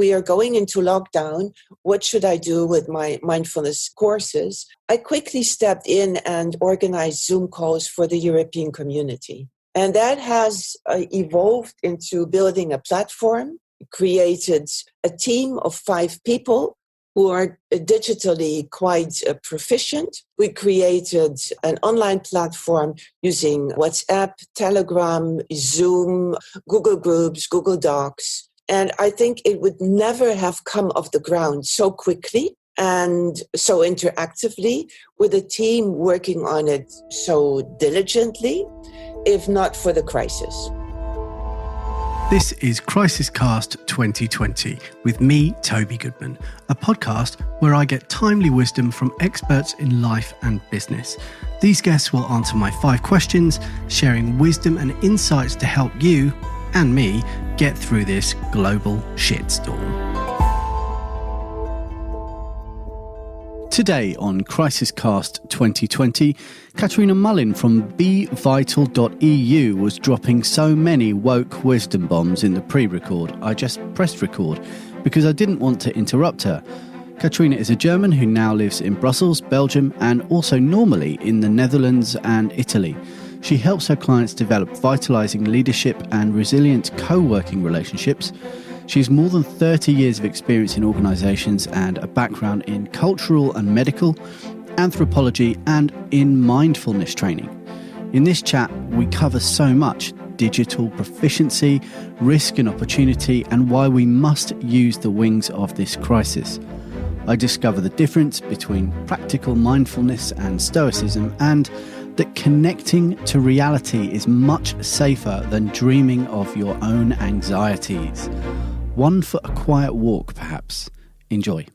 we are going into lockdown, what should I do with my mindfulness courses? I quickly stepped in and organized Zoom calls for the European community. And that has evolved into building a platform, created a team of 5 people who are digitally quite proficient. We created an online platform using WhatsApp, Telegram, Zoom, Google Groups, Google Docs. And I think it would never have come off the ground so quickly and so interactively with a team working on it so diligently, if not for the crisis. This is CrisisCast 2020 with me, Toby Goodman, a podcast where I get timely wisdom from experts in life and business. These guests will answer my 5 questions, sharing wisdom and insights to help you and me get through this global shitstorm. Today on CrisisCast 2020, Katharina Mullen from bevital.eu was dropping so many woke wisdom bombs in the pre-record, I just pressed record because I didn't want to interrupt her. Katharina is a German who now lives in Brussels, Belgium, and also normally in the Netherlands and Italy. She helps her clients develop vitalising leadership and resilient co-working relationships. She has more than 30 years of experience in organisations and a background in cultural and medical, anthropology and in mindfulness training. In this chat, we cover so much: digital proficiency, risk and opportunity, and why we must use the wings of this crisis. I discover the difference between practical mindfulness and stoicism, and that connecting to reality is much safer than dreaming of your own anxieties. One for a quiet walk, perhaps. Enjoy.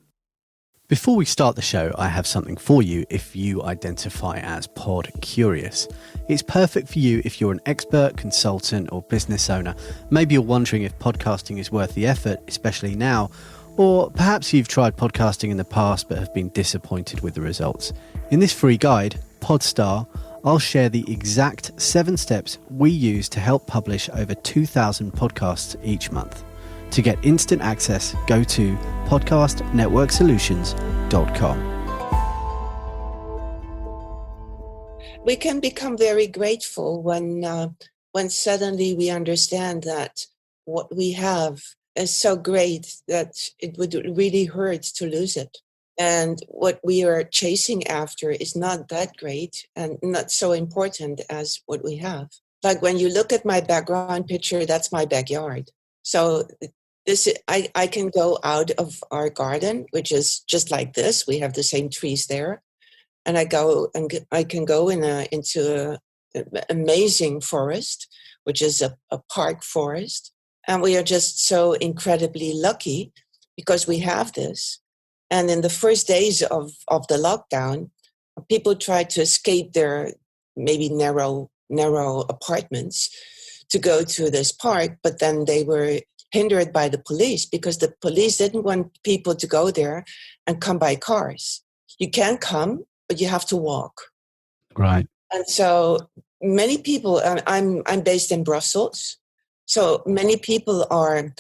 Before we start the show, I have something for you if you identify as pod curious. It's perfect for you if you're an expert, consultant, or business owner. Maybe you're wondering if podcasting is worth the effort, especially now, or perhaps you've tried podcasting in the past but have been disappointed with the results. In this free guide, Podstar, I'll share the exact 7 steps we use to help publish over 2,000 podcasts each month. To get instant access, go to podcastnetworksolutions.com. We can become very grateful when suddenly we understand that what we have is so great that it would really hurt to lose it. And what we are chasing after is not that great and not so important as what we have. Like when you look at my background picture, that's my backyard. So I can go out of our garden, which is just like this. We have the same trees there. And I can go into an amazing forest, which is a park forest. And we are just so incredibly lucky because we have this. And in the first days of the lockdown, people tried to escape their maybe narrow apartments to go to this park, but then they were hindered by the police because the police didn't want people to go there and come by cars. You can come, but you have to walk. Right. And so many people, I'm based in Brussels, so many people are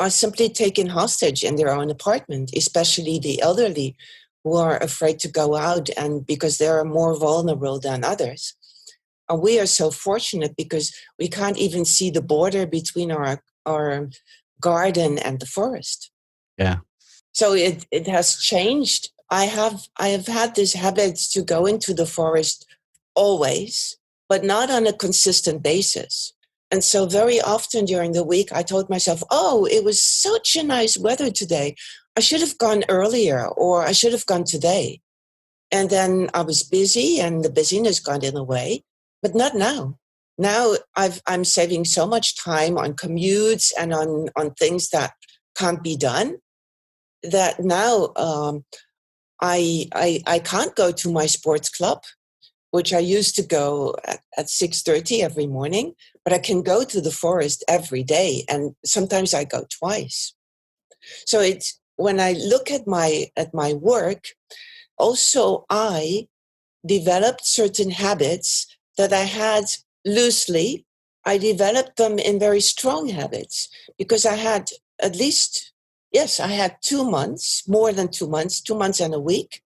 simply taken hostage in their own apartment, especially the elderly who are afraid to go out and because they are more vulnerable than others. And we are so fortunate because we can't even see the border between our garden and the forest. Yeah. So it has changed. I have had this habit to go into the forest always, but not on a consistent basis. And so very often during the week, I told myself, oh, it was such a nice weather today. I should have gone earlier, or I should have gone today. And then I was busy and the busyness got in the way, but not now. Now I'm saving so much time on commutes and on things that can't be done that now I can't go to my sports club, which I used to go at 6:30 every morning, but I can go to the forest every day, and sometimes I go twice. So it's when I look at my work, also I developed certain habits that I had loosely. I developed them in very strong habits because I had at least, yes, I had 2 months, more than 2 months, 2 months and a week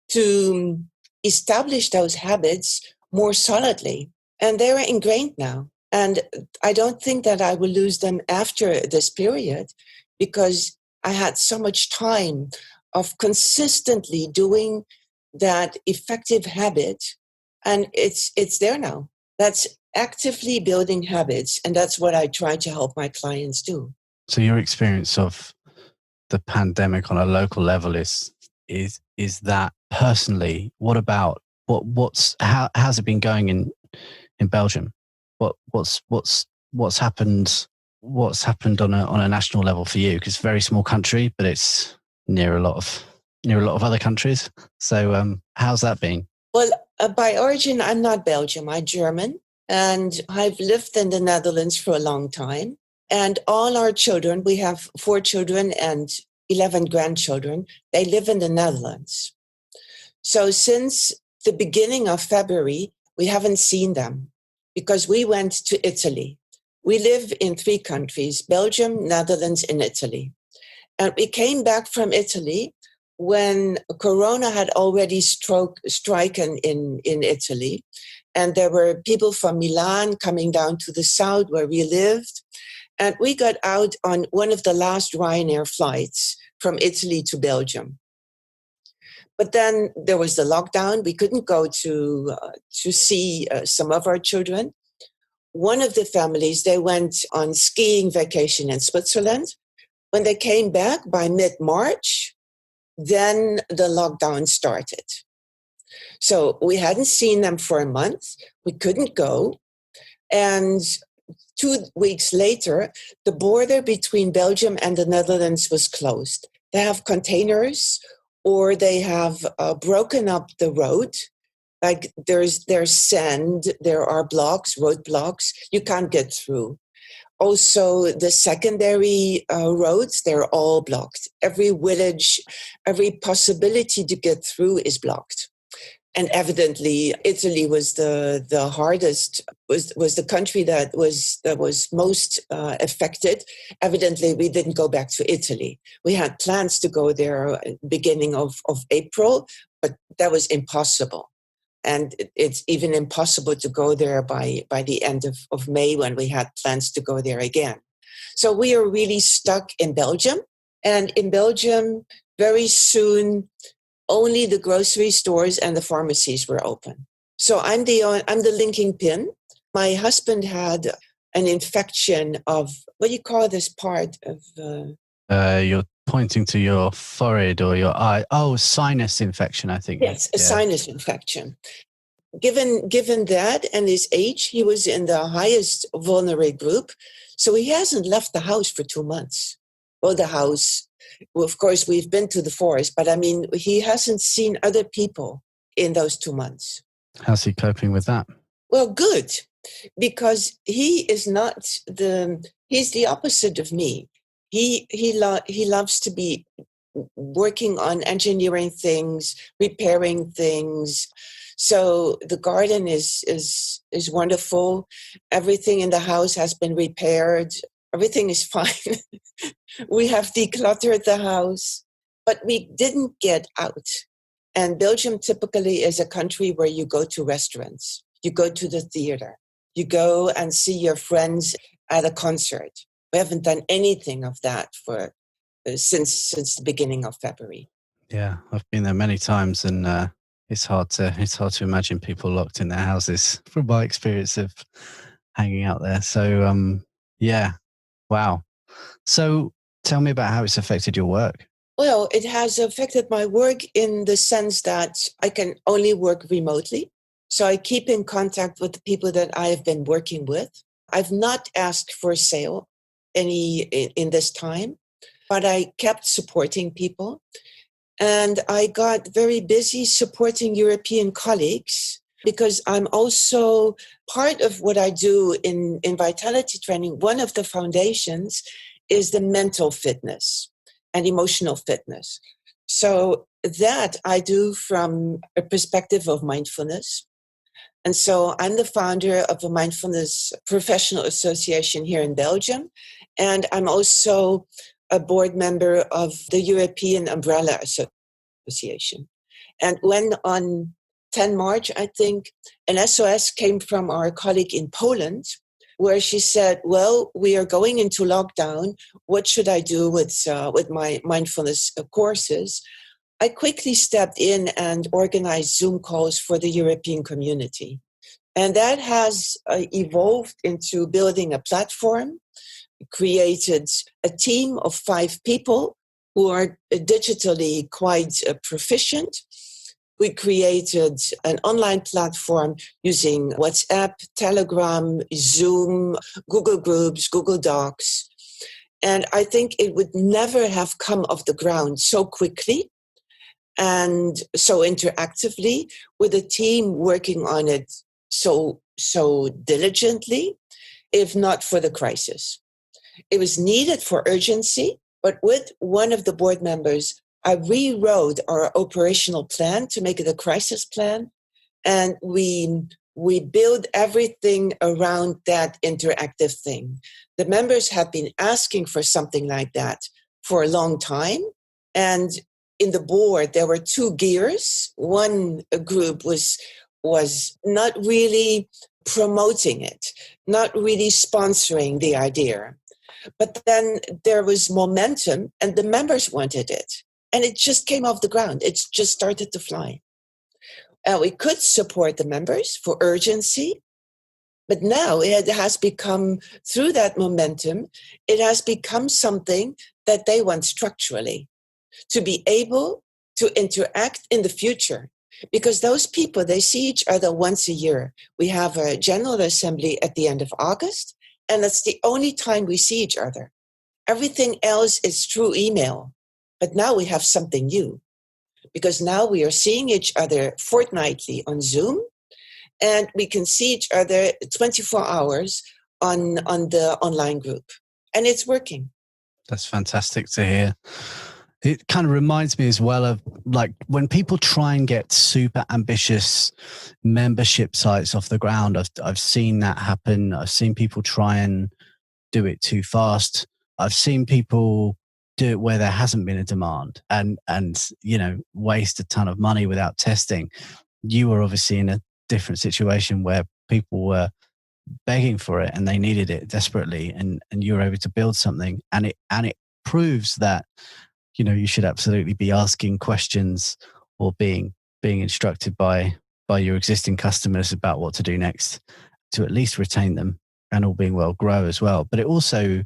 to establish those habits more solidly. And they're ingrained now. And I don't think that I will lose them after this period, because I had so much time of consistently doing that effective habit. And it's there now. That's actively building habits. And that's what I try to help my clients do. So your experience of the pandemic on a local level is that personally, what about how's it been going in Belgium? What's happened on a national level for you? Because it's a very small country, but it's near a lot of other countries. So how's that been? Well, by origin, I'm not Belgian. I'm German, and I've lived in the Netherlands for a long time. And all our children, we have 4 children and 11 grandchildren, they live in the Netherlands. So since the beginning of February, we haven't seen them because we went to Italy. We live in 3 countries, Belgium, Netherlands, and Italy. And we came back from Italy when Corona had already striken in Italy. And there were people from Milan coming down to the south where we lived. And we got out on one of the last Ryanair flights from Italy to Belgium. But then there was the lockdown. We couldn't go to see some of our children. One of the families, they went on skiing vacation in Switzerland. When they came back by mid-March, then the lockdown started. So we hadn't seen them for a month. We couldn't go. And 2 weeks later, the border between Belgium and the Netherlands was closed. They have containers, or they have broken up the road. Like there's sand, there are blocks, road blocks. You can't get through. Also, the secondary roads, they're all blocked. Every village, every possibility to get through is blocked. And evidently, Italy was the hardest, was the country that was most affected. Evidently, we didn't go back to Italy. We had plans to go there beginning of April, but that was impossible. And it's even impossible to go there by the end of May, when we had plans to go there again. So we are really stuck in Belgium. And in Belgium, very soon, only the grocery stores and the pharmacies were open. So I'm the linking pin. My husband had an infection of, what do you call this part of? You're pointing to your forehead or your eye. Oh, sinus infection, I think. Yes, a sinus infection. Given that and his age, he was in the highest vulnerable group. So he hasn't left the house for 2 months. Well, the house, well, of course, we've been to the forest, but I mean, he hasn't seen other people in those 2 months. How's he coping with that? Well, good, because he's the opposite of me. He loves to be working on engineering things, repairing things. So the garden is wonderful. Everything in the house has been repaired. Everything is fine. We have decluttered the house, but we didn't get out. And Belgium typically is a country where you go to restaurants, you go to the theater, you go and see your friends at a concert. We haven't done anything of that for since the beginning of February. Yeah, I've been there many times, and it's hard to imagine people locked in their houses from my experience of hanging out there. So yeah, wow. So tell me about how it's affected your work. Well, it has affected my work in the sense that I can only work remotely. So I keep in contact with the people that I have been working with. I've not asked for a sale in this time, but I kept supporting people. And I got very busy supporting European colleagues, because I'm also part of what I do in vitality training. One of the foundations is the mental fitness and emotional fitness. So that I do from a perspective of mindfulness. And so I'm the founder of a mindfulness professional association here in Belgium. And I'm also a board member of the European Umbrella Association. And when on 10 March, I think, an SOS came from our colleague in Poland, where she said, well, we are going into lockdown. What should I do with my mindfulness courses? I quickly stepped in and organized Zoom calls for the European community. And that has evolved into building a platform, created a team of 5 people who are digitally quite proficient. We created an online platform using WhatsApp, Telegram, Zoom, Google Groups, Google Docs. And I think it would never have come off the ground so quickly and so interactively, with a team working on it so diligently, if not for the crisis. It was needed for urgency, but with one of the board members, I rewrote our operational plan to make it a crisis plan, and we build everything around that interactive thing. The members have been asking for something like that for a long time, and in the board there were 2 gears. One group was not really promoting it, not really sponsoring the idea. But then there was momentum and the members wanted it. And it just came off the ground. It's just started to fly. We could support the members for urgency, but now it has become, through that momentum, it has become something that they want structurally, to be able to interact in the future. Because those people, they see each other once a year. We have a general assembly at the end of August, and that's the only time we see each other. Everything else is through email. But now we have something new, because now we are seeing each other fortnightly on Zoom, and we can see each other 24 hours on the online group. And it's working. That's fantastic to hear. It kind of reminds me as well of, like, when people try and get super ambitious membership sites off the ground. I've seen that happen. I've seen people try and do it too fast. I've seen people do it where there hasn't been a demand and waste a ton of money without testing. You were obviously in a different situation where people were begging for it and they needed it desperately, and you were able to build something, and it proves that you should absolutely be asking questions or being instructed by your existing customers about what to do next, to at least retain them and, all being well, grow as well. But it also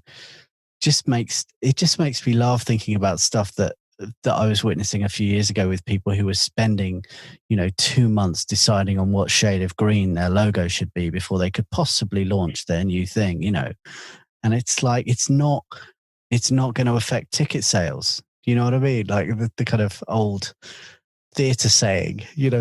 just makes me laugh thinking about stuff that I was witnessing a few years ago with people who were spending 2 months deciding on what shade of green their logo should be before they could possibly launch their new thing. And it's like, it's not going to affect ticket sales. You know what I mean? Like the kind of old theatre saying, is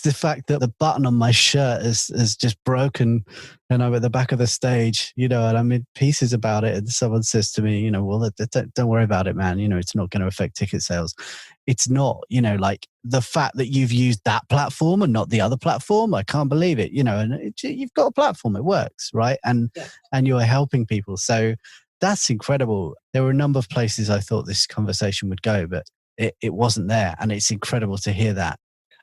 the fact that the button on my shirt has just broken and I'm at the back of the stage, and I'm in pieces about it. And someone says to me, well, don't worry about it, man. It's not going to affect ticket sales. It's not, like the fact that you've used that platform and not the other platform. I can't believe it, and you've got a platform, it works, right? And you're helping people. So that's incredible. There were a number of places I thought this conversation would go, but it wasn't there. And it's incredible to hear that.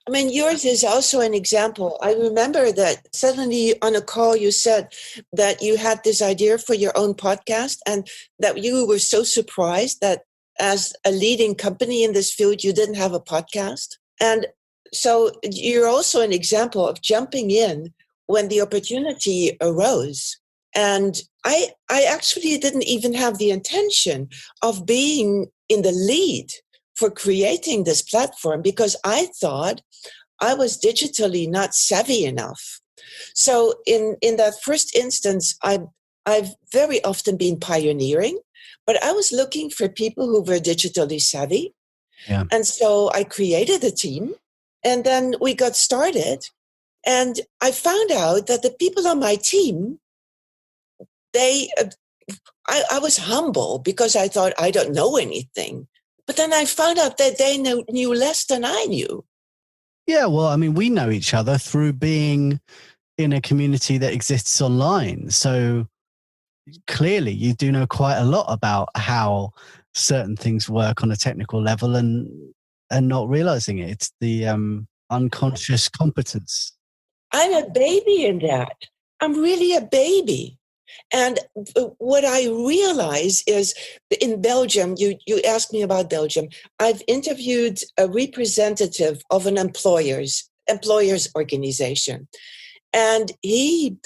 I mean, yours is also an example. I remember that suddenly on a call you said that you had this idea for your own podcast, and that you were so surprised that as a leading company in this field, you didn't have a podcast. And so you're also an example of jumping in when the opportunity arose. And I actually didn't even have the intention of being in the lead for creating this platform, because I thought I was digitally not savvy enough. So in that first instance, I've very often been pioneering, but I was looking for people who were digitally savvy. Yeah. And so I created a team, and then we got started. And I found out that the people on my team, I was humble because I thought I don't know anything. But then I found out that they knew less than I knew. Yeah, well, I mean, we know each other through being in a community that exists online. So clearly you do know quite a lot about how certain things work on a technical level and not realizing it. It's the unconscious competence. I'm a baby in that. I'm really a baby. And what I realize is in Belgium, you asked me about Belgium. I've interviewed a representative of an employers organization. And he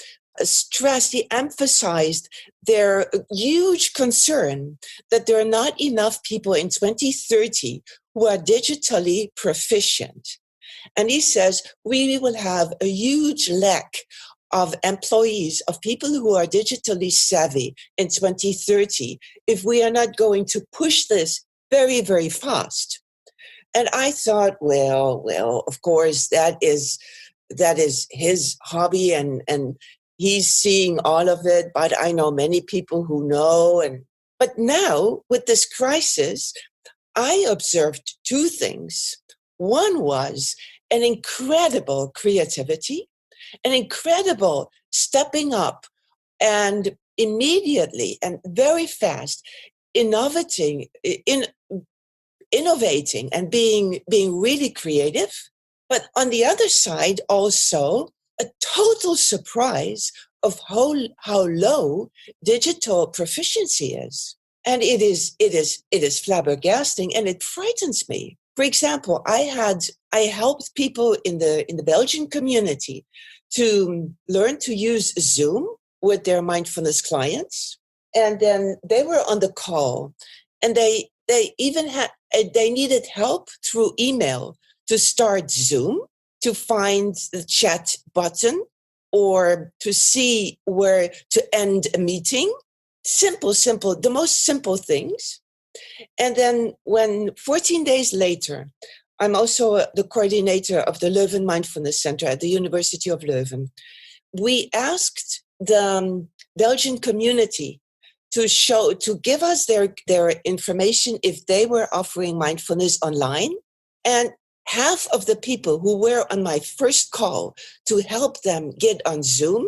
stressed, he emphasized their huge concern that there are not enough people in 2030 who are digitally proficient. And he says we will have a huge lack of employees, of people who are digitally savvy in 2030 if we are not going to push this very, very fast. And I thought, well, of course, that is his hobby and he's seeing all of it, but I know many people who know. But now with this crisis, I observed two things. One was an incredible creativity, an incredible stepping up and immediately and very fast innovating and being really creative. But on the other side, also a total surprise of how low digital proficiency is. And it is flabbergasting, and it frightens me. For example, I helped people in the Belgian community to learn to use Zoom with their mindfulness clients. And then they were on the call, and they even they needed help through email to start Zoom, to find the chat button, or to see where to end a meeting. Simple, the most simple things. And then when 14 days later, I'm also the coordinator of the Leuven Mindfulness Center at the University of Leuven. We asked the Belgian community to give us their information if they were offering mindfulness online. And half of the people who were on my first call to help them get on Zoom,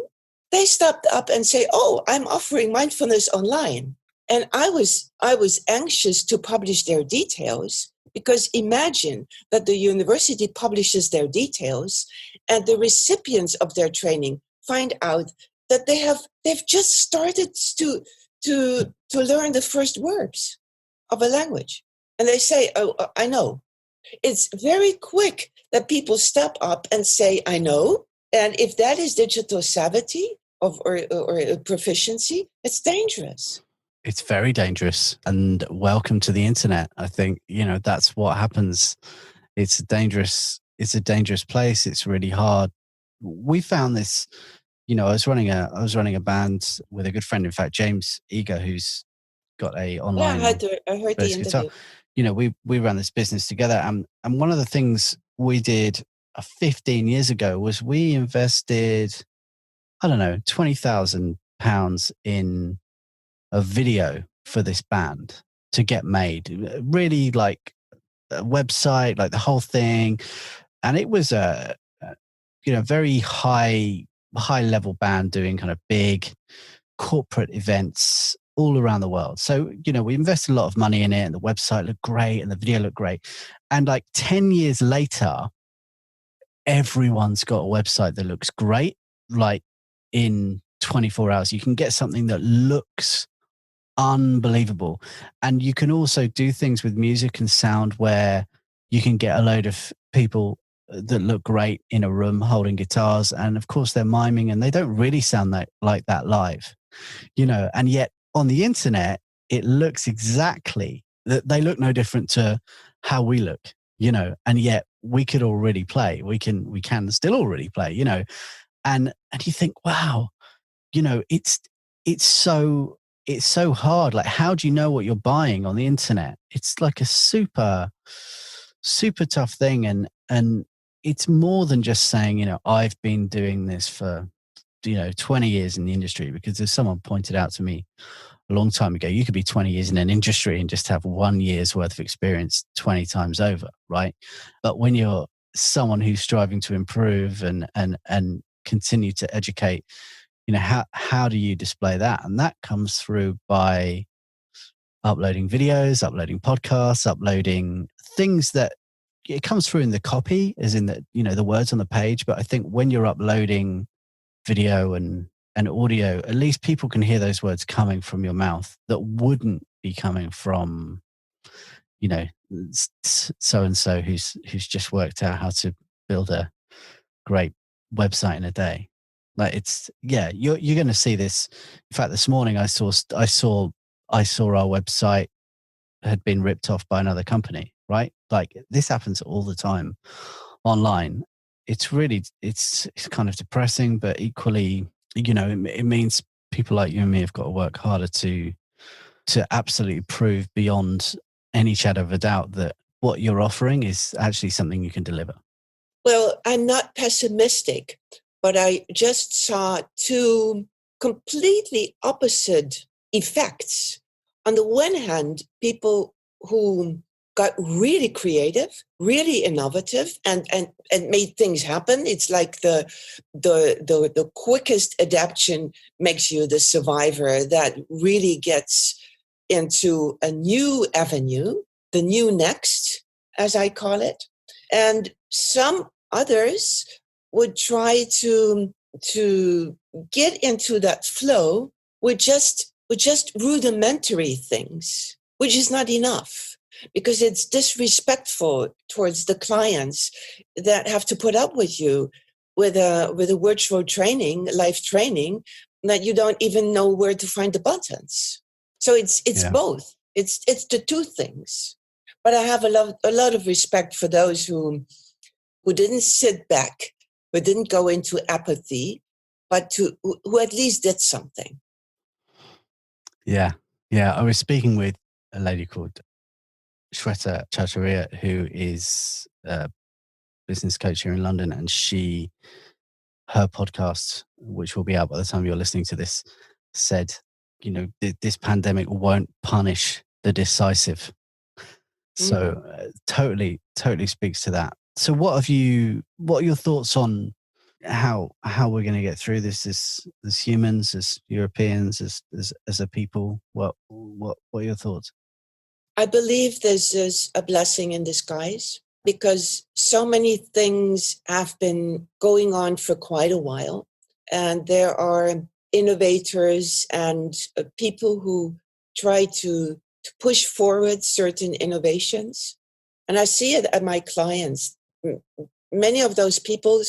they stopped up and say, "Oh, I'm offering mindfulness online." And I was anxious to publish their details, because imagine that the university publishes their details and the recipients of their training find out that they've just started to learn the first words of a language. And they say, "Oh, I know." It's very quick that people step up and say, "I know." And if that is digital savvy or proficiency, it's dangerous. It's very dangerous. And welcome to the internet. I think, that's what happens. It's a dangerous place. It's really hard. We found this, I was running a band with a good friend, in fact, James Eager, who's got a online. Yeah, I heard the interview. We ran this business together, and one of the things we did 15 years ago was we invested, I don't know, £20,000 in a video for this band to get made. Really, like a website, like the whole thing, and it was a very high level band doing kind of big corporate events all around the world. So, we invested a lot of money in it, and the website looked great and the video looked great. And like 10 years later, everyone's got a website that looks great. Like in 24 hours, you can get something that looks unbelievable. And you can also do things with music and sound where you can get a load of people that look great in a room holding guitars. And of course they're miming and they don't really sound like that live, and yet on the internet, it looks exactly that. They look no different to how we look, and yet we could already play. We can still already play, and you think, wow, it's so hard. Like, how do you know what you're buying on the internet? It's like a super, super tough thing. And it's more than just saying, I've been doing this for, 20 years in the industry, because as someone pointed out to me a long time ago, you could be 20 years in an industry and just have 1 year's worth of experience 20 times over, right? But when you're someone who's striving to improve and continue to educate, how do you display that? And that comes through by uploading videos, uploading podcasts, uploading things that it comes through in the copy, as in the words on the page. But I think when you're uploading video and audio, at least people can hear those words coming from your mouth that wouldn't be coming from, so and so who's just worked out how to build a great website in a day. Like you're going to see this. In fact, this morning I saw our website had been ripped off by another company, right? Like this happens all the time online. It's kind of depressing, but equally, it means people like you and me have got to work harder to absolutely prove beyond any shadow of a doubt that what you're offering is actually something you can deliver. Well, I'm not pessimistic, but I just saw two completely opposite effects. On the one hand, people who got really creative, really innovative, and made things happen. It's like the quickest adaptation makes you the survivor that really gets into a new avenue, the new next, as I call it. And some others would try to get into that flow with just rudimentary things, which is not enough, because it's disrespectful towards the clients that have to put up with you with a virtual training, live training, that you don't even know where to find the buttons. So it's both. It's the two things. But I have a lot of respect for those who didn't sit back, who didn't go into apathy, but who at least did something. Yeah. I was speaking with a lady called Shweta Chacharia, who is a business coach here in London, and her podcast, which will be out by the time you're listening to this, said, this pandemic won't punish the decisive. So totally speaks to that. So what are your thoughts on how we're going to get through this as humans, as Europeans, as a people? What are your thoughts? I believe there's a blessing in disguise, because so many things have been going on for quite a while, and there are innovators and people who try to push forward certain innovations. And I see it at my clients. Many of those people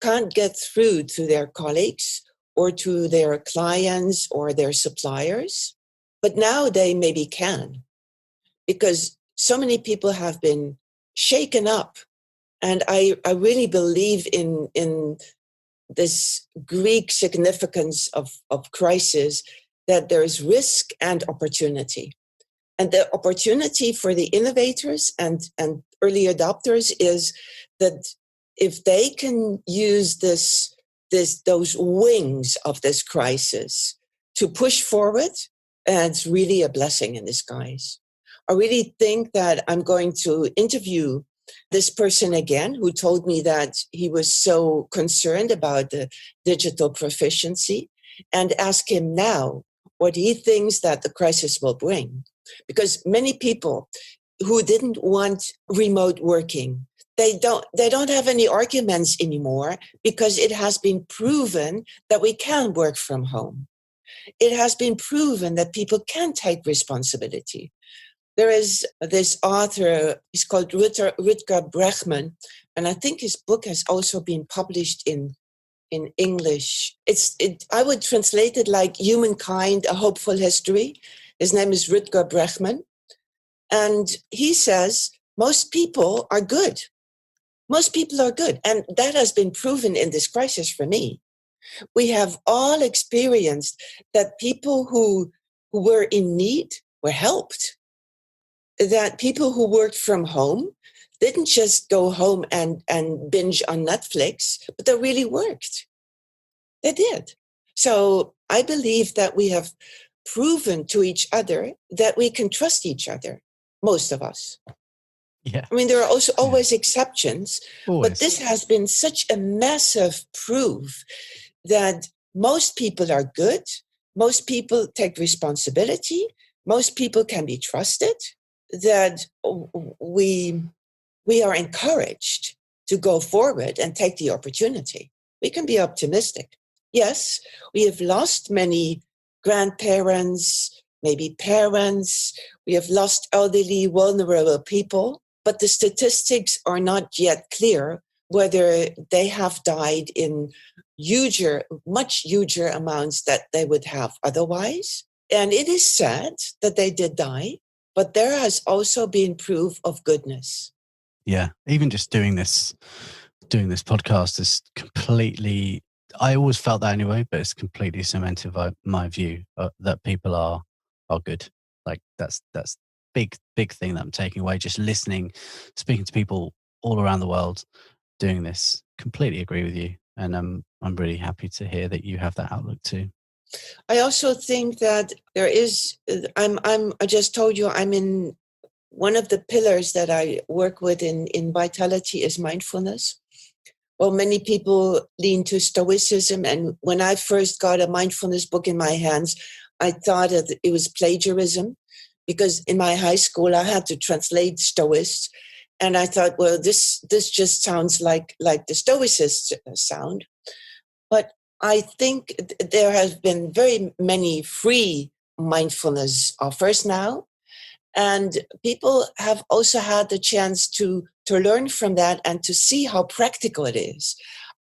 can't get through to their colleagues or to their clients or their suppliers, but now they maybe can, because so many people have been shaken up. And I really believe in this Greek significance of crisis, that there is risk and opportunity. And the opportunity for the innovators and early adopters is that if they can use those wings of this crisis to push forward, it's really a blessing in disguise. I really think that I'm going to interview this person again, who told me that he was so concerned about the digital proficiency, and ask him now what he thinks that the crisis will bring. Because many people who didn't want remote working, they don't have any arguments anymore, because it has been proven that we can work from home. It has been proven that people can take responsibility. There is this author, he's called Rutger Bregman, and I think his book has also been published in English. I would translate it like Humankind, A Hopeful History. His name is Rutger Bregman. And he says, most people are good. Most people are good. And that has been proven in this crisis for me. We have all experienced that people who were in need were helped. That people who worked from home didn't just go home and binge on Netflix, but they really worked. They did. So I believe that we have proven to each other that we can trust each other, most of us. Yeah. I mean, there are also always exceptions, but Always. this has been such a massive proof that most people are good, most people take responsibility, most people can be trusted, that we are encouraged to go forward and take the opportunity. We can be optimistic. Yes, we have lost many grandparents, maybe parents. We have lost elderly, vulnerable people, but the statistics are not yet clear whether they have died in much huger amounts that they would have otherwise. And it is sad that they did die, but there has also been proof of goodness. Yeah, even just doing this podcast is completely, I always felt that anyway, but it's completely cemented my view that people are good. Like that's big thing that I'm taking away, just listening, speaking to people all around the world doing this. Completely agree with you, and I'm really happy to hear that you have that outlook too. I also think that there is, I just told you, I'm in one of the pillars that I work with in Vitality is mindfulness. Well, many people lean to Stoicism. And when I first got a mindfulness book in my hands, I thought that it was plagiarism, because in my high school, I had to translate Stoics. And I thought, well, this just sounds like the Stoicists sound. But I think there have been very many free mindfulness offers now. And people have also had the chance to learn from that and to see how practical it is,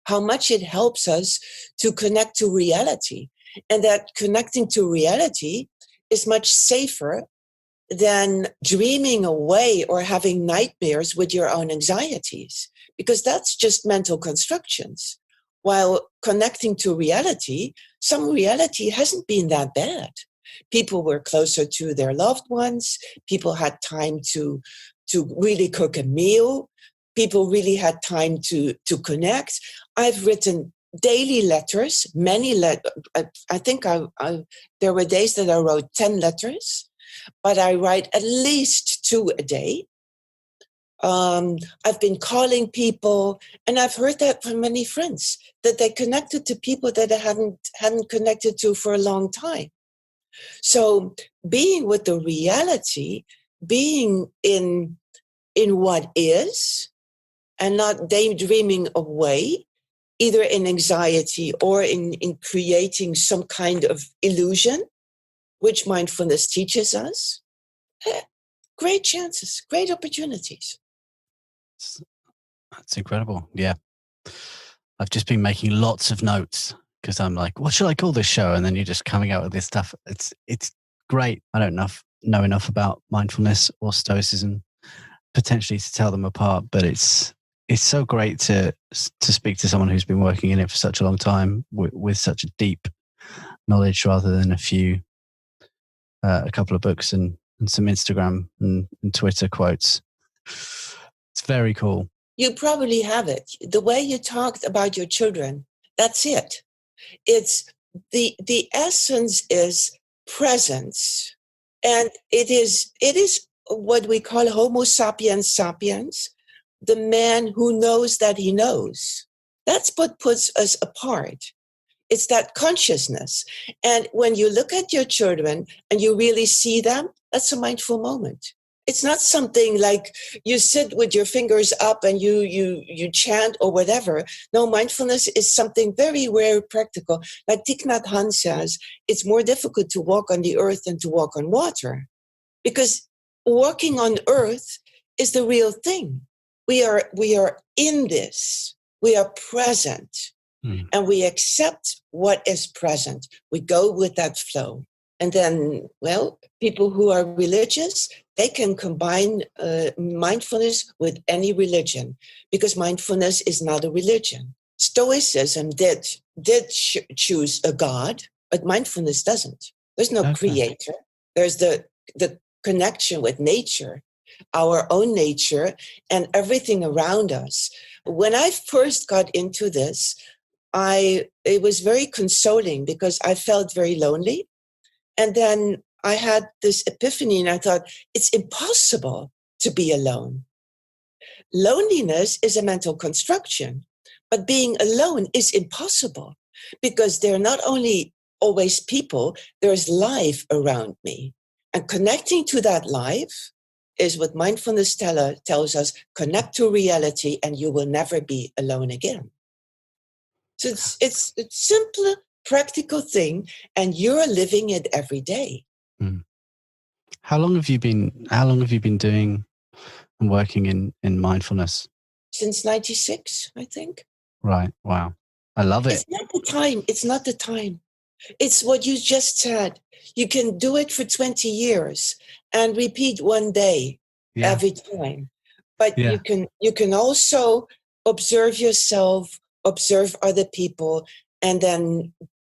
how much it helps us to connect to reality. And that connecting to reality is much safer than dreaming away or having nightmares with your own anxieties, because that's just mental constructions. While connecting to reality, some reality hasn't been that bad. People were closer to their loved ones. People had time to really cook a meal. People really had time to connect. I've written daily letters, many letters. I think there were days that I wrote 10 letters, but I write at least 2 a day. I've been calling people, and I've heard that from many friends, that they connected to people that they hadn't connected to for a long time. So being with the reality, being in what is, and not daydreaming away, either in anxiety or in creating some kind of illusion, which mindfulness teaches us. Great chances, great opportunities. That's incredible. Yeah. I've just been making lots of notes because I'm like, what should I call this show? And then you're just coming out with this stuff. It's great. I don't know enough about mindfulness or stoicism potentially to tell them apart, but it's so great to speak to someone who's been working in it for such a long time with such a deep knowledge rather than a couple of books and some Instagram and Twitter quotes. It's very cool. You probably have it. The way you talked about your children, that's it. It's the essence is presence. And it is what we call Homo sapiens sapiens, the man who knows that he knows. That's what puts us apart. It's that consciousness. And when you look at your children and you really see them, that's a mindful moment. It's not something like you sit with your fingers up and you chant or whatever. No, mindfulness is something very, very practical. Like Thich Nhat Hanh says, it's more difficult to walk on the earth than to walk on water. Because walking on earth is the real thing. We are in this. We are present. And we accept what is present. We go with that flow. And then, well, people who are religious, they can combine mindfulness with any religion, because mindfulness is not a religion. Stoicism did choose a God, but mindfulness doesn't. There's no creator. There's the connection with nature, our own nature, and everything around us. When I first got into this, it was very consoling because I felt very lonely. And then I had this epiphany and I thought, it's impossible to be alone. Loneliness is a mental construction, but being alone is impossible because there are not only always people, there's life around me. And connecting to that life is what mindfulness tells us, connect to reality and you will never be alone again. So it's a simple, practical thing, and you're living it every day. Mm. How long have you been doing and working in mindfulness? Since 96, I think. Right. Wow. I love it. It's not the time. It's not the time. It's what you just said. You can do it for 20 years and repeat one day every time. But you can also observe yourself, observe other people, and then,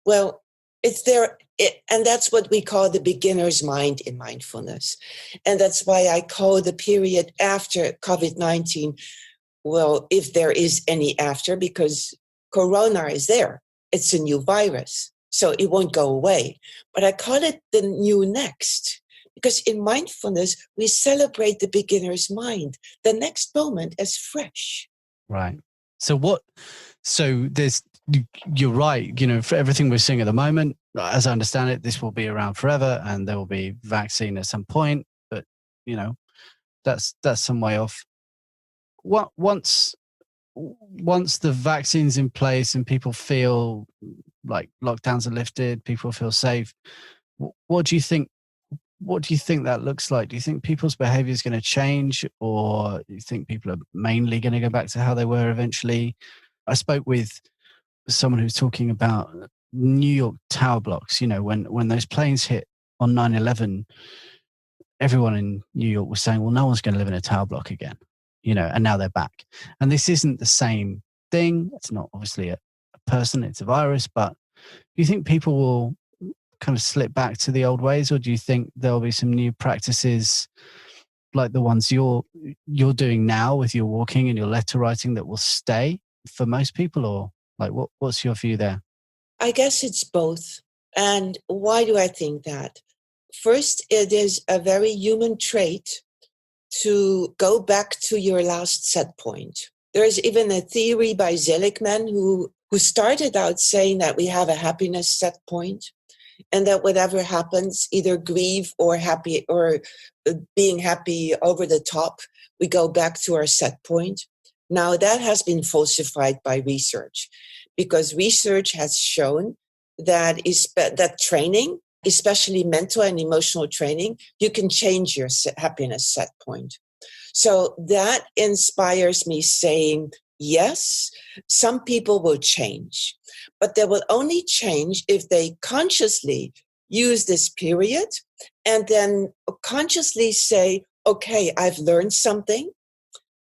well, it's there. And that's what we call the beginner's mind in mindfulness. And that's why I call the period after COVID-19, well, if there is any after, because Corona is there. It's a new virus, so it won't go away. But I call it the new next, because in mindfulness, we celebrate the beginner's mind, the next moment as fresh. Right. So you're right, for everything we're seeing at the moment, as I understand it, this will be around forever and there will be vaccine at some point, but that's some way off. Once the vaccine's in place and people feel like lockdowns are lifted, people feel safe, what do you think that looks like? Do you think people's behavior is going to change, or do you think people are mainly going to go back to how they were eventually? I spoke with someone who's talking about New York tower blocks. When those planes hit on 9/11, everyone in New York was saying, well, no one's going to live in a tower block again, and now they're back. And this isn't the same thing. It's not obviously a person, it's a virus, but do you think people will kind of slip back to the old ways, or do you think there'll be some new practices like the ones you're doing now with your walking and your letter writing that will stay for most people? Or like what's your view there? I guess it's both. And why do I think that? First, it is a very human trait to go back to your last set point. There is even a theory by Seligman who started out saying that we have a happiness set point, and that whatever happens, either grief or happy or being happy over the top, we go back to our set point. Now that has been falsified by research, because research has shown that that training, especially mental and emotional training, you can change your happiness set point. So that inspires me saying, yes, some people will change, but they will only change if they consciously use this period and then consciously say, okay, I've learned something.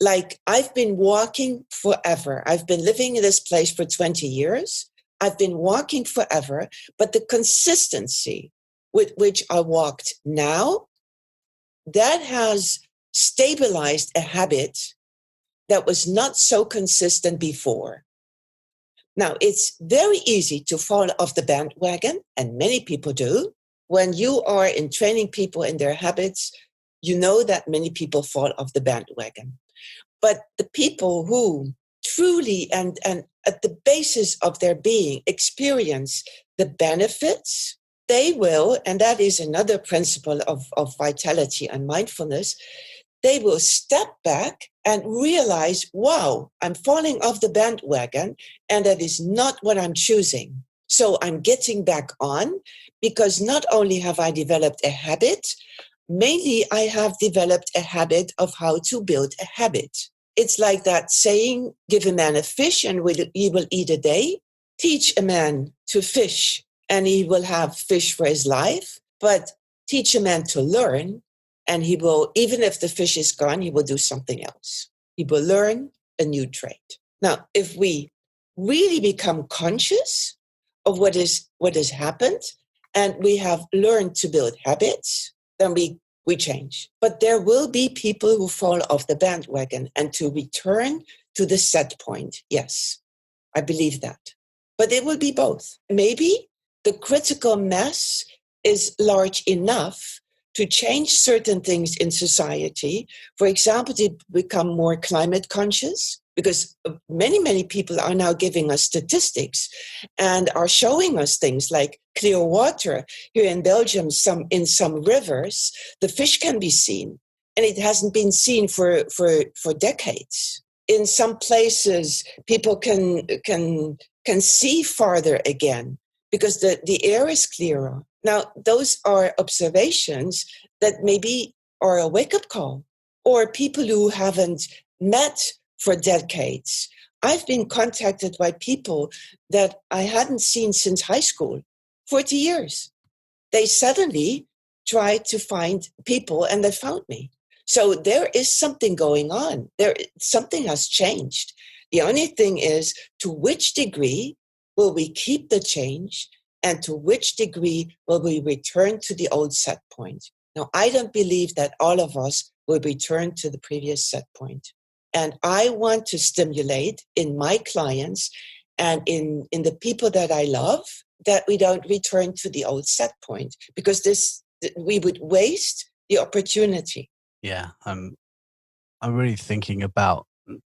Like, I've been walking forever. I've been living in this place for 20 years. I've been walking forever, but the consistency with which I walked now, that has stabilized a habit that was not so consistent before. Now, it's very easy to fall off the bandwagon, and many people do. When you are in training people in their habits, you know that many people fall off the bandwagon. But the people who truly and at the basis of their being experience the benefits, they will, and that is another principle of vitality and mindfulness, they will step back and realize, wow, I'm falling off the bandwagon and that is not what I'm choosing. So I'm getting back on, because not only have I developed a habit, mainly I have developed a habit of how to build a habit. It's like that saying, give a man a fish and he will eat a day. Teach a man to fish and he will have fish for his life. But teach a man to learn, and he will, even if the fish is gone, he will do something else. He will learn a new trait. Now, if we really become conscious of what has happened, and we have learned to build habits, then we change. But there will be people who fall off the bandwagon, and to return to the set point. Yes, I believe that. But it will be both. Maybe the critical mass is large enough to change certain things in society. For example, to become more climate conscious, because many people are now giving us statistics and are showing us things like clear water. Here in Belgium, in some rivers, the fish can be seen, and it hasn't been seen for decades. In some places, people can see farther again because the air is clearer. Now, those are observations that maybe are a wake-up call, or people who haven't met for decades. I've been contacted by people that I hadn't seen since high school, 40 years. They suddenly tried to find people and they found me. So there is something going on. Something has changed. The only thing is, to which degree will we keep the change, and to which degree will we return to the old set point? Now, I don't believe that all of us will return to the previous set point. And I want to stimulate in my clients and in the people that I love that we don't return to the old set point, because we would waste the opportunity. Yeah, I'm really thinking about,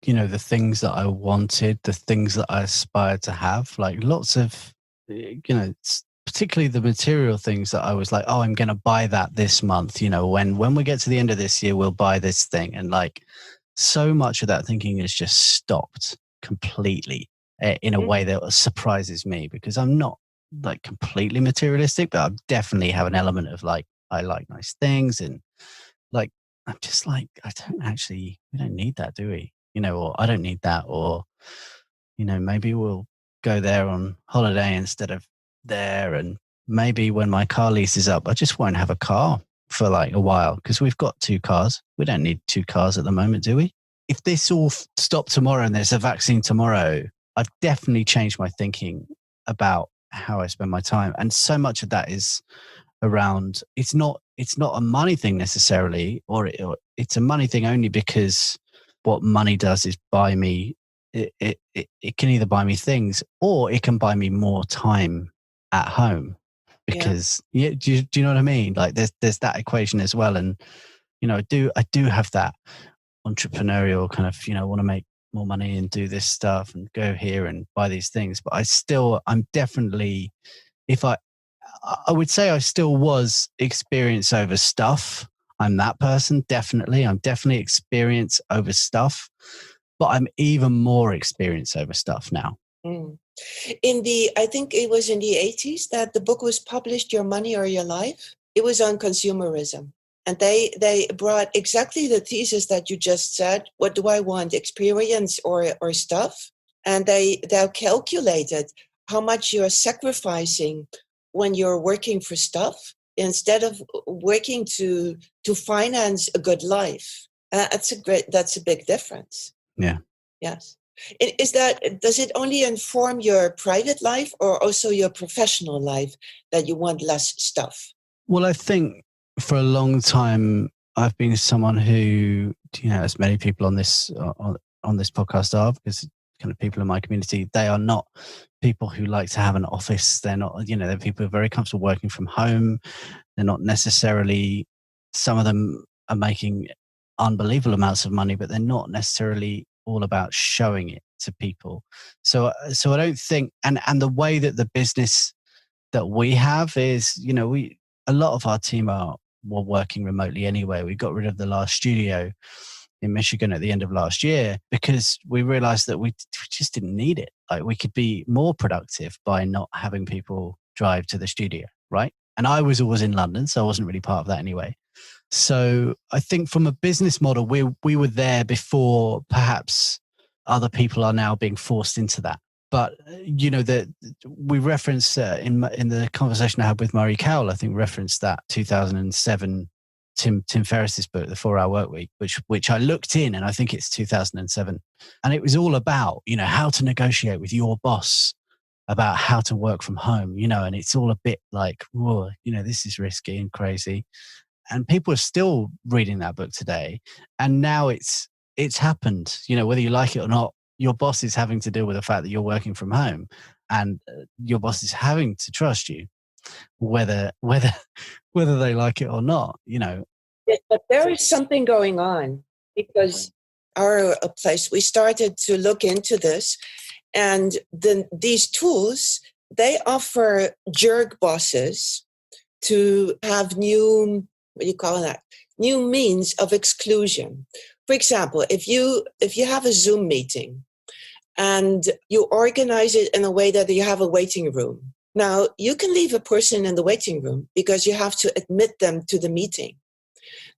the things that I wanted, the things that I aspired to have, like lots of, particularly the material things that I was like, oh, I'm going to buy that this month. When we get to the end of this year, we'll buy this thing. And like so much of that thinking has just stopped completely in a way that surprises me, because I'm not like completely materialistic, but I definitely have an element of like, I like nice things, and like, I'm just like, we don't need that, do we? Or I don't need that, or, maybe we'll go there on holiday instead of there. And maybe when my car lease is up, I just won't have a car for like a while, because we've got 2 cars. We don't need 2 cars at the moment, do we? If this all stopped tomorrow and there's a vaccine tomorrow, I've definitely changed my thinking about how I spend my time. And so much of that is around, it's not a money thing necessarily, or it's a money thing only because what money does is buy me, it can either buy me things, or it can buy me more time at home, because do you know what I mean? Like there's that equation as well. And I do have that entrepreneurial kind of, want to make more money and do this stuff and go here and buy these things, but I'm definitely, I would say I still was experience over stuff. I'm that person, definitely. I'm definitely experience over stuff, but I'm even more experience over stuff now. Mm. I think it was in the 80s that the book was published, Your Money or Your Life. It was on consumerism. And they brought exactly the thesis that you just said. What do I want, experience or stuff? And they calculated how much you're sacrificing when you're working for stuff instead of working to finance a good life. That's a big difference. Yeah. Yes. Does it only inform your private life or also your professional life that you want less stuff? Well, I think for a long time, I've been someone who, as many people on this podcast are, because kind of people in my community, they are not people who like to have an office. They're not, they're people who are very comfortable working from home. They're not necessarily, some of them are making unbelievable amounts of money, but they're not necessarily all about showing it to people. So I don't think, and the way that the business that we have is, a lot of our team were working remotely anyway. We got rid of the last studio in Michigan at the end of last year because we realized that we just didn't need it. Like, we could be more productive by not having people drive to the studio, right? And I was always in London, so I wasn't really part of that anyway. So I think from a business model, we were there before perhaps other people are now being forced into that. But, that we referenced in the conversation I had with Murray Cowell, I think referenced that 2007 Tim Ferriss's book, The 4 Hour Workweek, which I looked in, and I think it's 2007. And it was all about, how to negotiate with your boss about how to work from home, and it's all a bit like, whoa, this is risky and crazy. And people are still reading that book today. And now it's happened, whether you like it or not, your boss is having to deal with the fact that you're working from home, and your boss is having to trust you. whether they like it or not, Yeah, but there is something going on because our place, we started to look into this, and these tools, they offer jerk bosses to have new, what do you call that? New means of exclusion. For example, if you have a Zoom meeting and you organize it in a way that you have a waiting room. Now, you can leave a person in the waiting room because you have to admit them to the meeting.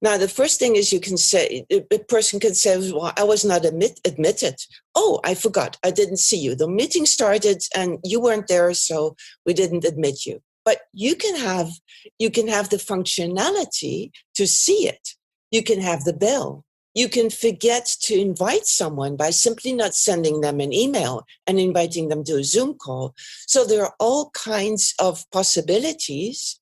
Now, the first thing is you can say, a person can say, well, I was not admitted. Oh, I forgot. I didn't see you. The meeting started and you weren't there, so we didn't admit you. But you can have the functionality to see it. You can have the bell. You can forget to invite someone by simply not sending them an email and inviting them to a Zoom call. So there are all kinds of possibilities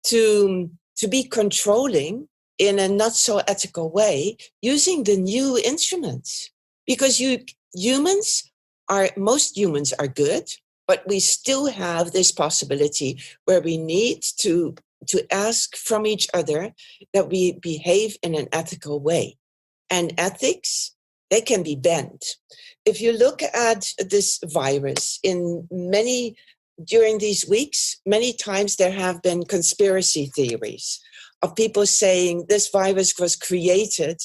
to be controlling in a not so ethical way using the new instruments. Because most humans are good, but we still have this possibility where we need to ask from each other that we behave in an ethical way. And ethics, they can be bent. If you look at this virus during these weeks, many times there have been conspiracy theories of people saying this virus was created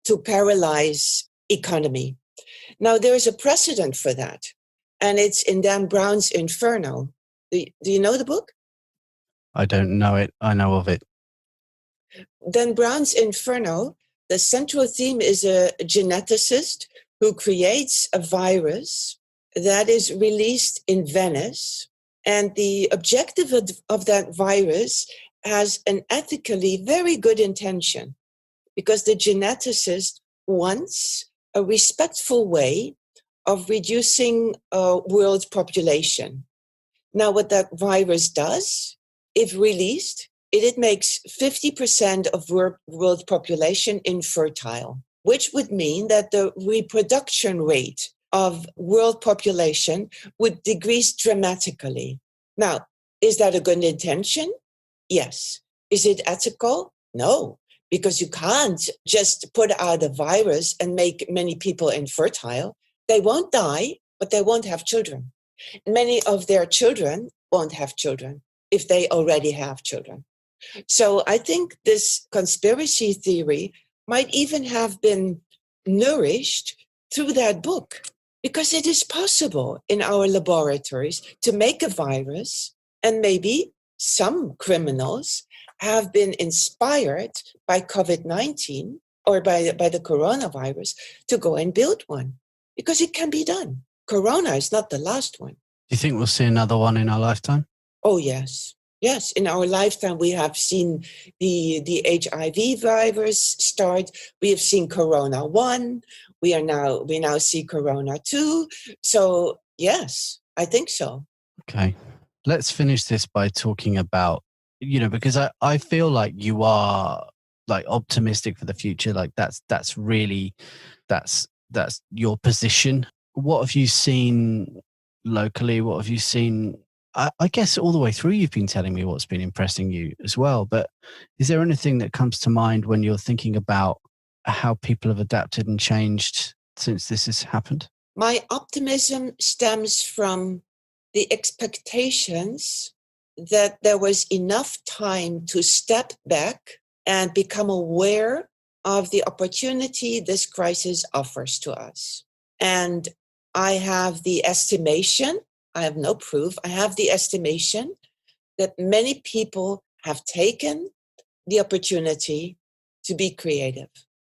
to paralyze economy. Now, there is a precedent for that, and it's in Dan Brown's Inferno. Do you know the book? I don't know it. I know of it. Dan Brown's Inferno, the central theme is a geneticist who creates a virus that is released in Venice. And the objective of that virus has an ethically very good intention, because the geneticist wants a respectful way of reducing world population. Now, what that virus does, if released, it makes 50% of world population infertile, which would mean that the reproduction rate of world population would decrease dramatically. Now, is that a good intention? Yes. Is it ethical? No, because you can't just put out a virus and make many people infertile. They won't die, but they won't have children. Many of their children won't have children if they already have children. So I think this conspiracy theory might even have been nourished through that book, because it is possible in our laboratories to make a virus, and maybe some criminals have been inspired by COVID-19 or by the coronavirus to go and build one, because it can be done. Corona is not the last one. Do you think we'll see another one in our lifetime? Oh, yes. Yes, in our lifetime, we have seen the HIV virus start. We have seen Corona 1. We now see Corona 2. So, yes, I think so. Okay. Let's finish this by talking about, because I feel like you are like optimistic for the future. Like that's your position. What have you seen locally? What have you seen? I guess all the way through, you've been telling me what's been impressing you as well. But is there anything that comes to mind when you're thinking about how people have adapted and changed since this has happened? My optimism stems from the expectations that there was enough time to step back and become aware of the opportunity this crisis offers to us. And I have the estimation, I have no proof, I have the estimation that many people have taken the opportunity to be creative.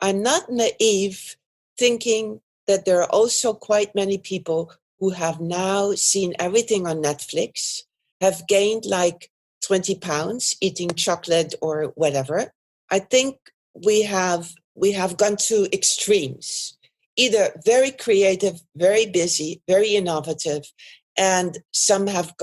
I'm not naive thinking that there are also quite many people who have now seen everything on Netflix, have gained like 20 pounds eating chocolate or whatever. I think we have gone to extremes, either very creative, very busy, very innovative, and some have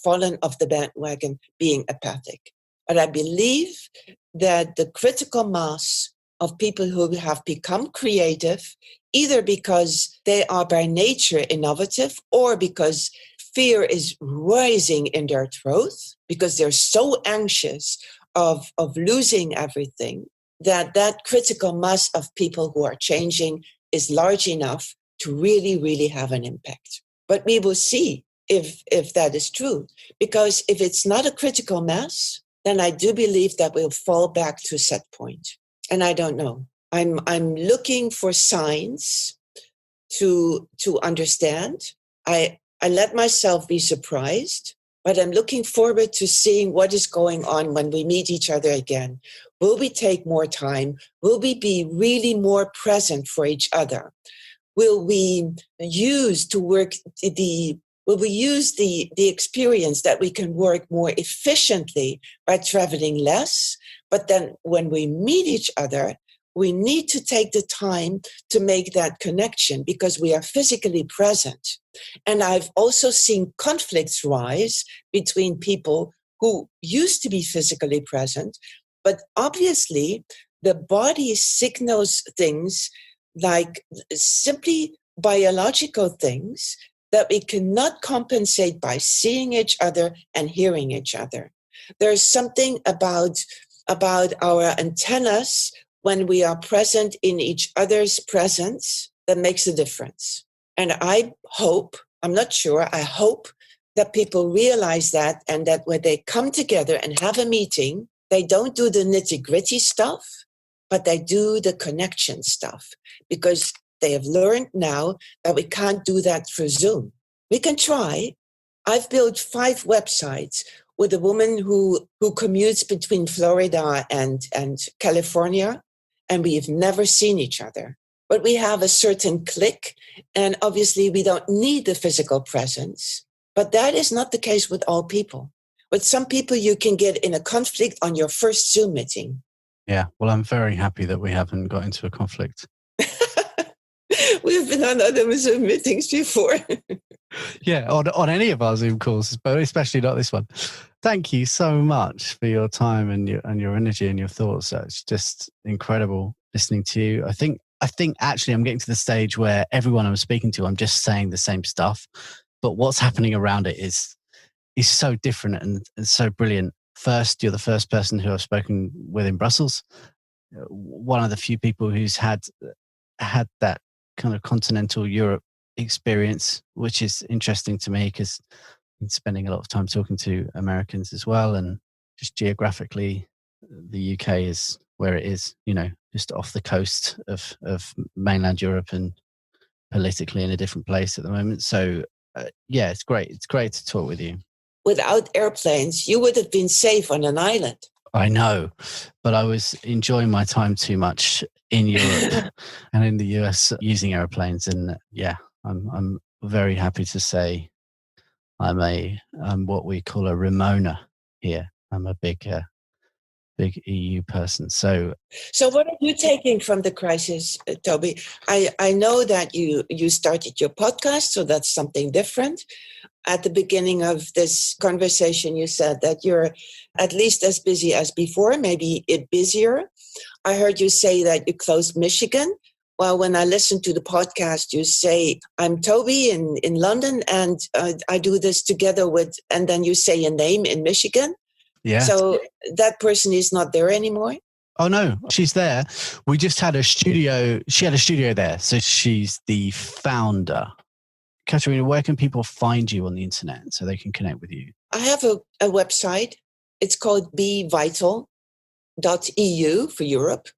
fallen off the bandwagon being apathic. But I believe that the critical mass of people who have become creative, either because they are by nature innovative or because fear is rising in their throat because they're so anxious of losing everything, that critical mass of people who are changing is large enough to really, really have an impact. But we will see if that is true. Because if it's not a critical mass, then I do believe that we'll fall back to a set point. And I don't know. I'm looking for signs to understand. I let myself be surprised, but I'm looking forward to seeing what is going on when we meet each other again. Will we take more time? Will we be really more present for each other? Will we use the experience that we can work more efficiently by traveling less? But then when we meet each other, we need to take the time to make that connection because we are physically present. And I've also seen conflicts rise between people who used to be physically present, but obviously the body signals things like simply biological things that we cannot compensate by seeing each other and hearing each other. There's something about our antennas when we are present in each other's presence that makes a difference. And I hope that people realize that, and that when they come together and have a meeting, they don't do the nitty-gritty stuff, but they do the connection stuff, because they have learned now that we can't do that through Zoom. We can try. I've built 5 websites with a woman who commutes between Florida and California, and we've never seen each other. But we have a certain click, and obviously we don't need the physical presence. But that is not the case with all people. With some people, you can get in a conflict on your first Zoom meeting. Yeah, well, I'm very happy that we haven't got into a conflict. We've been on other Zoom meetings before. Yeah, on any of our Zoom calls, but especially not this one. Thank you so much for your time and your energy and your thoughts. It's just incredible listening to you. I think actually I'm getting to the stage where everyone I'm speaking to, I'm just saying the same stuff, but what's happening around it is so different and so brilliant. First, you're the first person who I've spoken with in Brussels. One of the few people who's had that kind of continental Europe experience, which is interesting to me because I've been spending a lot of time talking to Americans as well. And just geographically, the UK is where it is, just off the coast of mainland Europe and politically in a different place at the moment. So yeah, it's great. It's great to talk with you. Without airplanes, you would have been safe on an island. I know, but I was enjoying my time too much in Europe and in the US using airplanes. And yeah, I'm very happy to say I'm what we call a Ramona here. I'm a big EU person. So what are you taking from the crisis, Toby? I know that you started your podcast, so that's something different. At the beginning of this conversation, you said that you're at least as busy as before, maybe busier. I heard you say that you closed Michigan. Well, when I listen to the podcast, you say, I'm Toby in London, and I do this together with, and then you say a name in Michigan. Yeah. So that person is not there anymore? Oh, no, she's there. We just had a studio. She had a studio there. So she's the founder. Katharina, where can people find you on the internet so they can connect with you? I have a website. It's called bevital.eu for Europe.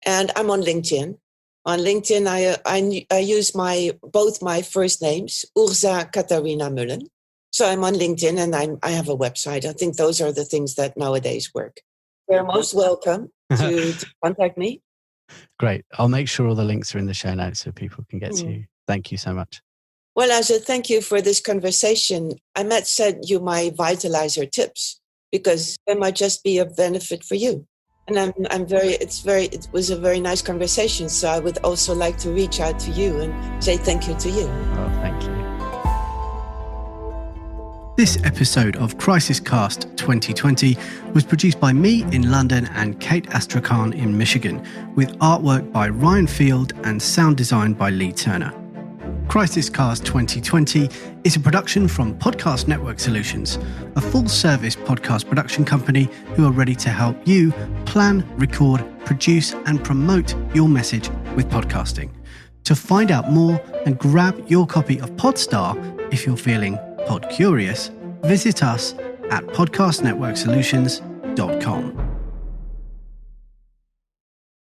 And I'm on LinkedIn. On LinkedIn, I use both my first names, Urza Katharina Mullen. So I'm on LinkedIn and I have a website. I think those are the things that nowadays work. You're most welcome to contact me. Great. I'll make sure all the links are in the show notes so people can get to you. Thank you so much. Well, Azza, thank you for this conversation. I might send you my vitalizer tips because they might just be of benefit for you. And it was a very nice conversation. So I would also like to reach out to you and say thank you to you. Oh, thank you. This episode of CrisisCast 2020 was produced by me in London and Kate Astrakhan in Michigan, with artwork by Ryan Field and sound design by Lee Turner. CrisisCast 2020 is a production from Podcast Network Solutions, a full-service podcast production company who are ready to help you plan, record, produce and promote your message with podcasting. To find out more and grab your copy of Podstar if you're feeling pod curious, visit us at podcastnetworksolutions.com.